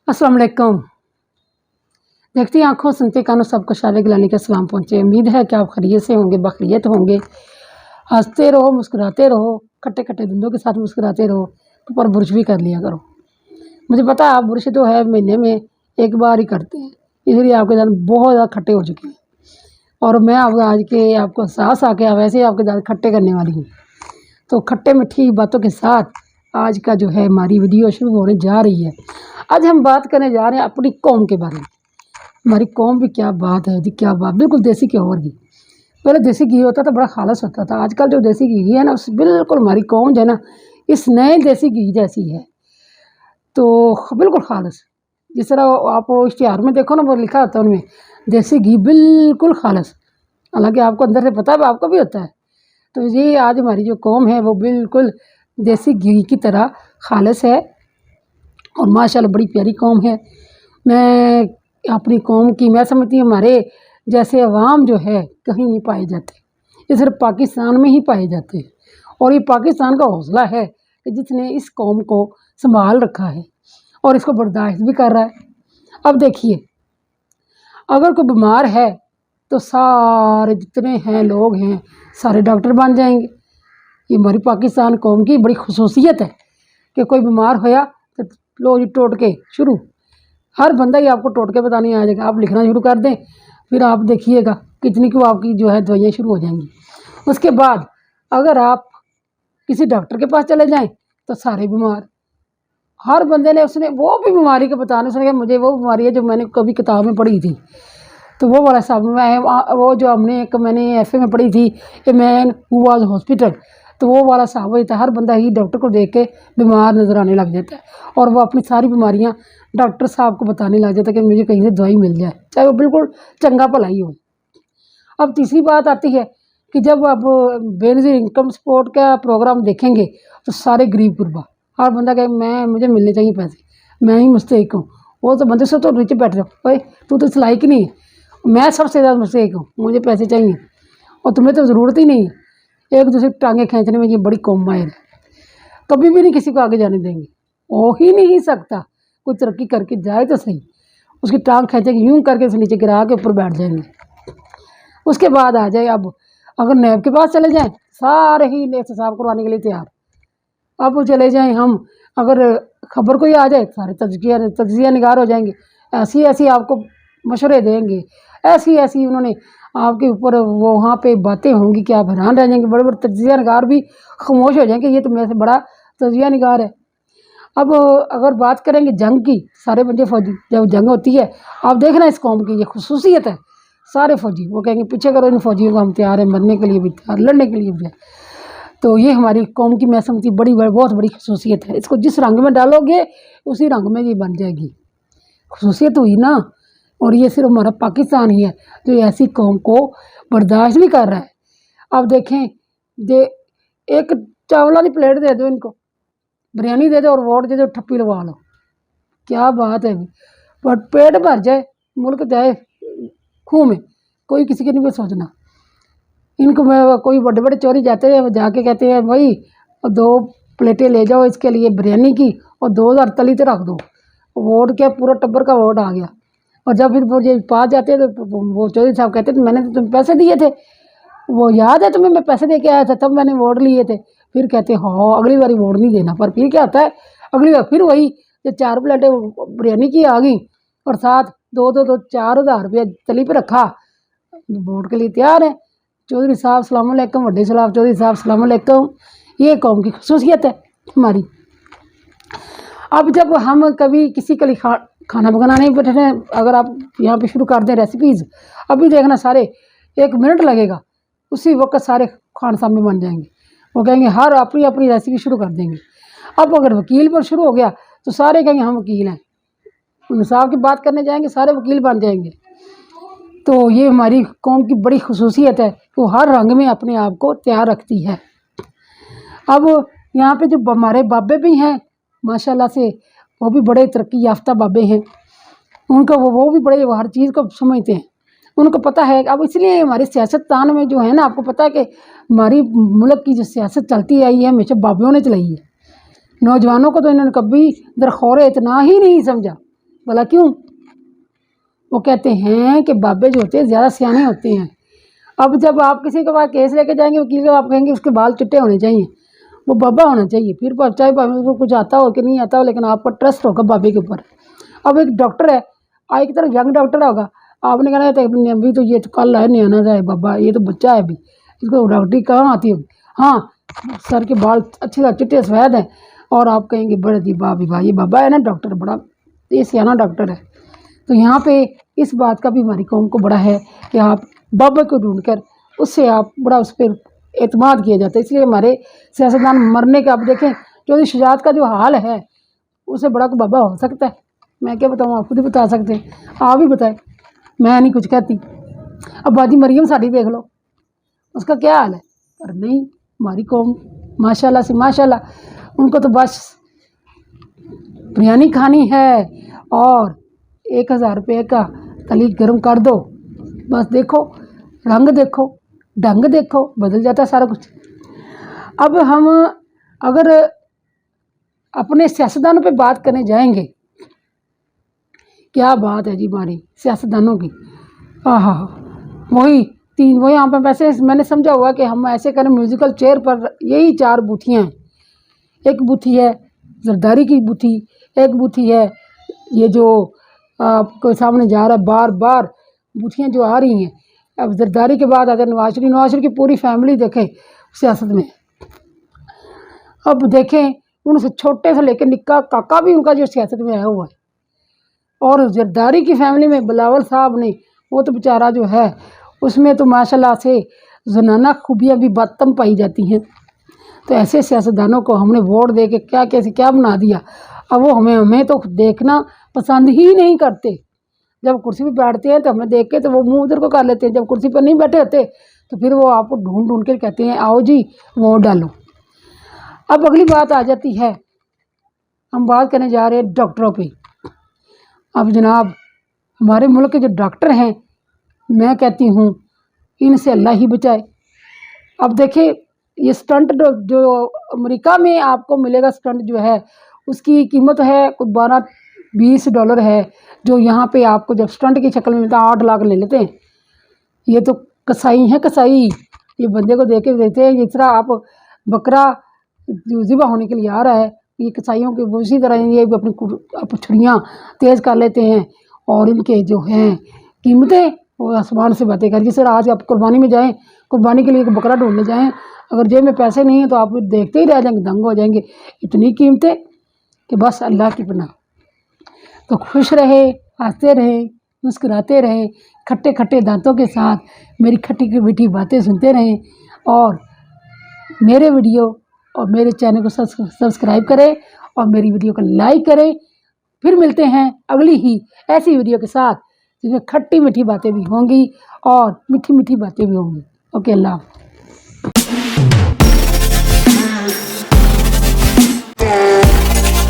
अस्सलाम वालेकुम। देखती आंखों सुनते कानों सबको शाले गिलानी का सलाम पहुँचे। उम्मीद है कि आप खैरियत से होंगे, बखैरियत होंगे। हंसते रहो, मुस्कुराते रहो, खट्टे खट्टे धुंधों के साथ मुस्कुराते रहो, पर बुर्श भी कर लिया करो। मुझे पता है आप बुर्श तो है महीने में एक बार ही करते हैं, इसलिए आपके दांत बहुत ज़्यादा खट्टे हो चुके हैं। और मैं अब आज के आपको एहसास आके वैसे आपके दांत खट्टे करने वाली हूँ। तो खट्टे मीठी बातों के साथ आज का जो है हमारी वीडियो शुरू होने जा रही है। आज हम बात करने जा रहे हैं अपनी कौम के बारे में। हमारी कौम भी क्या बात है जी, क्या बात, बिल्कुल देसी घी और घी। पहले देसी घी होता था, बड़ा खालस होता था। आजकल जो देसी घी है ना, उस बिल्कुल हमारी कौम जो है ना, इस नए देसी घी जैसी है, तो बिल्कुल खालस। जिस तरह आप इश्तिहार में देखो ना, वो लिखा होता है उनमें देसी घी बिल्कुल खालस। हालांकि आपको अंदर से पता है, आपको भी होता है। तो ये आज हमारी जो कौम है वो बिल्कुल देसी घी की तरह खालस है और माशाल्लाह बड़ी प्यारी कौम है। मैं अपनी कौम की मैं समझती हूँ हमारे जैसे अवाम जो है कहीं नहीं पाए जाते, ये सिर्फ पाकिस्तान में ही पाए जाते हैं। और ये पाकिस्तान का हौसला है कि जिसने इस कौम को संभाल रखा है और इसको बर्दाश्त भी कर रहा है। अब देखिए, अगर कोई बीमार है तो सारे जितने हैं लोग हैं सारे डॉक्टर बन जाएंगे। ये हमारी पाकिस्तान कौम की बड़ी खुसूसियत है कि कोई बीमार होया तो लो जी टोटके शुरू, हर बंदा ही आपको टोटके बताने आ जाएगा। आप लिखना शुरू कर दें, फिर आप देखिएगा कितनी को आपकी जो है दवाइयाँ शुरू हो जाएंगी। उसके बाद अगर आप किसी डॉक्टर के पास चले जाएं तो सारे बीमार, हर बंदे ने उसने वो भी बीमारी के बताने, उसने कहा मुझे वो बीमारी है जो मैंने कभी किताब में पढ़ी थी। तो वो वाला साहब मैं वो जो मैंने एफए में पढ़ी थी कि मैन हु वाज हॉस्पिटल, तो वो वाला साहब वही था। हर बंदा ही डॉक्टर को देख के बीमार नज़र आने लग जाता है और वो अपनी सारी बीमारियां डॉक्टर साहब को बताने लग जाता है कि मुझे कहीं से दवाई मिल जाए, चाहे वो बिल्कुल चंगा भला ही हो। अब तीसरी बात आती है कि जब अब बेनज़ीर इनकम सपोर्ट का प्रोग्राम देखेंगे तो सारे गरीब गुरबा, हर बंदा कहे मुझे मिलने चाहिए पैसे, मैं ही मुस्तहिक हूँ। वो तो बंदे से तो नीचे बैठ जाओ, भाई तू तो इस लायक ही नहीं है, मैं सबसे ज़्यादा मुस्तहिक हूँ, मुझे पैसे चाहिए और तुम्हें तो ज़रूरत ही नहीं है। एक दूसरे की टांगें खींचने में ये बड़ी कौम माहिर है, कभी भी नहीं किसी को आगे जाने देंगे। हो ही नहीं सकता, कोई तरक्की करके जाए तो सही, उसकी टांग खींचेंगे यूँ करके उसे नीचे गिरा के ऊपर बैठ जाएंगे। उसके बाद आ जाए, अब अगर नैब के पास चले जाएं सारे ही एहतसाब करवाने के लिए तैयार। अब चले जाएं हम, अगर खबर कोई आ जाए सारे तज्जिया निगार हो जाएंगे, ऐसी ऐसी आपको मशवरे देंगे, ऐसी ऐसी उन्होंने आपके ऊपर वो वहाँ पे बातें होंगी कि आप हैरान रह जाएंगे। बड़े बड़े तज्जिया निगार भी खामोश हो जाएंगे, ये तो मेरे से बड़ा तज्जिया निगार है। अब अगर बात करेंगे जंग की, सारे बंदे फौजी, जब जंग होती है आप देखना इस कौम की ये खुसूसियत है, सारे फौजी वो कहेंगे पीछे करो इन फौजियों को, हम तैयार हैं मरने के लिए भी तैयार, लड़ने के लिए भी। तो ये हमारी कौम की मैं समझती बहुत बड़ी खुसूसियत है। इसको जिस रंग में डालोगे उसी रंग में ये बन जाएगी, खुसूसियत हुई ना। और ये सिर्फ हमारा पाकिस्तान ही है जो ऐसी कौम को बर्दाश्त भी कर रहा है। अब देखें, एक चावलों की प्लेट दे दो इनको, बिरयानी दे दो और वोट दे दो, ठप्पी लगा लो, क्या बात है। पर पेट भर जाए, मुल्क जाए खूह में, कोई किसी के नहीं सोचना। इनको मैं कोई बड़े बड़े चोरी जाते हैं, जाके कहते हैं भाई 2 प्लेटें ले जाओ इसके लिए बिरयानी की और 2000 तली तो रख दो, वोट क्या पूरा टब्बर का वोट आ गया। और जब फिर वो ये पास जाते हैं तो वो चौधरी साहब कहते थे मैंने तो तुम्हें पैसे दिए थे, वो याद है तुम्हें, मैं पैसे दे के आया था तब मैंने वोट लिए थे। फिर कहते हैं हाँ अगली बार वोट नहीं देना। पर फिर क्या होता है, अगली बार फिर वही 4 प्लेटें बिरयानी की आ गई और साथ 4,000 रुपया तली पे रखा, वोट के लिए तैयार है। चौधरी साहब सलाम अलैकुम, वड्डे सलाम चौधरी साहब सलाम अलैकुम। ये कौम की खसूसियत है हमारी। अब जब हम कभी किसी के लिए खाना पकाना नहीं बैठे हैं, अगर आप यहाँ पे शुरू कर दें रेसिपीज़, अभी देखना सारे 1 मिनट लगेगा, उसी वक्त सारे खान सामने बन जाएंगे। वो कहेंगे हर अपनी अपनी रेसिपी शुरू कर देंगे। अब अगर वकील पर शुरू हो गया तो सारे कहेंगे हम वकील हैं, इंसाफ की बात करने जाएंगे सारे वकील बन जाएंगे। तो ये हमारी कौम की बड़ी खुसूसियत है कि वो हर रंग में अपने आप को तैयार रखती है। अब यहाँ पे जो हमारे बाबे भी हैं माशाल्लाह से, वो भी बड़े तरक्की याफ्ता बाबे हैं। उनका वो भी बड़े हर चीज़ को समझते हैं, उनको पता है। अब इसलिए हमारी सियासतदान में जो है ना, आपको पता है कि हमारी मुल्क की जो सियासत चलती आई है हमेशा बाबियों ने चलाई है। नौजवानों को तो इन्होंने कभी दरखौर इतना ही नहीं समझा बोला क्यों? वो कहते हैं कि बाबे जो होते हैं ज़्यादा सियाने होते हैं। अब जब आप किसी के पास केस लेके जाएंगे वकील को, आप कहेंगे उसके बाल चिट्टे होने चाहिए, वो बाबा होना चाहिए, फिर चाहे उसको कुछ आता हो कि नहीं आता हो, लेकिन आपका ट्रस्ट होगा बाबे के ऊपर। अब एक डॉक्टर है, एक तरफ यंग डॉक्टर होगा, आपने कहना है अभी तो ये तो कल है, नहीं आना है बाबा, ये तो बच्चा है अभी, इसको डॉक्टरी कहाँ आती होगी। हाँ, सर के बाल अच्छे से चिट्टे सफ़ेद हैं और आप कहेंगे बड़े दी भाई ये बाबा है ना डॉक्टर, बड़ा ये सियाना डॉक्टर है। तो यहाँ पे इस बात का भी हमारी कौम को बड़ा है कि आप बाबा को ढूंढकर उससे आप बड़ा उस पर एतमाद किया जाता है। इसलिए हमारे सियासतदान मरने के, आप देखें चौधरी शुजात का जो हाल है, उससे बड़ा कोई बाबा हो सकता है? मैं क्या बताऊँ, आप खुद ही बता सकते हैं, आप ही बताएं, मैं नहीं कुछ कहती। अब बाजी मरियम साड़ी देख लो, उसका क्या हाल है, पर नहीं, हमारी कौम माशाल्लाह से माशाल्लाह, उनको तो बस बिरयानी खानी है और 1000 रुपये का तली गर्म कर दो, बस देखो रंग देखो ढंग देखो, बदल जाता है सारा कुछ। अब हम अगर अपने सियासतदानों पे बात करने जाएंगे, क्या बात है जी हमारी सियासतदानों की, वही यहाँ पर वैसे मैंने समझा हुआ कि हम ऐसे करें, म्यूज़िकल चेयर पर यही 4 बूथियाँ हैं। एक बूथी है जरदारी की बूथी, एक बूथी है ये जो आपको सामने जा रहा है, बार बार बूथियाँ जो आ रही हैं। अब जरदारी के बाद आता है नवाज शरीफ की पूरी फैमिली देखें सियासत में। अब देखें उनसे छोटे से लेकर निक्का काका भी उनका जो सियासत में आया हुआ है। और जरदारी की फैमिली में बिलावल साहब ने, वो तो बेचारा जो है उसमें तो माशाल्लाह से ज़नाना खूबियाँ भी बदतम पाई जाती हैं। तो ऐसे सियासतदानों को हमने वोट दे के क्या कैसे क्या बना दिया। अब वो हमें तो देखना पसंद ही नहीं करते। जब कुर्सी पे बैठते हैं तो हमें देख के तो वो मुंह उधर को कर लेते हैं, जब कुर्सी पर नहीं बैठे होते तो फिर वो आपको ढूंढ ढूंढ के कहते हैं आओ जी वोट डालो। अब अगली बात आ जाती है, हम बात करने जा रहे हैं डॉक्टरों पे। अब जनाब हमारे मुल्क के जो डॉक्टर हैं, मैं कहती हूँ इनसे अल्लाह ही बचाए। अब देखिए ये स्टंट जो अमेरिका में आपको मिलेगा, स्टंट जो है उसकी कीमत है कुछ $12-20 है, जो यहाँ पे आपको जब स्टंट की शक्ल में मिलता है 8 लाख ले लेते हैं। ये तो कसाई हैं, कसाई, ये बंदे को दे के देते हैं। जिस तरह आप बकरा जो ज़िबा होने के लिए आ रहा है, ये कसाईयों के वो इसी तरह ये अपनी छुरियाँ तेज़ कर लेते हैं और इनके जो हैं कीमतें वो आसमान से बातें कर। जिस तरह आज आप कुर्बानी में जाएँ, कुर्बानी के लिए एक बकरा ढूंढने जाएँ, अगर जेब में पैसे नहीं हैं तो आप देखते ही रह जाएंगे, दंग हो जाएंगे। इतनी कीमतें कि बस अल्लाह की पनाह। तो खुश रहे, हंसते रहे, मुस्कुराते रहे, खट्टे खट्टे दांतों के साथ मेरी खट्टी की मीठी बातें सुनते रहें और मेरे वीडियो और मेरे चैनल को सब्सक्राइब करें और मेरी वीडियो को लाइक करें। फिर मिलते हैं अगली ही ऐसी वीडियो के साथ जिसमें खट्टी मीठी बातें भी होंगी और मीठी मीठी बातें भी होंगी। ओके, अल्लाह।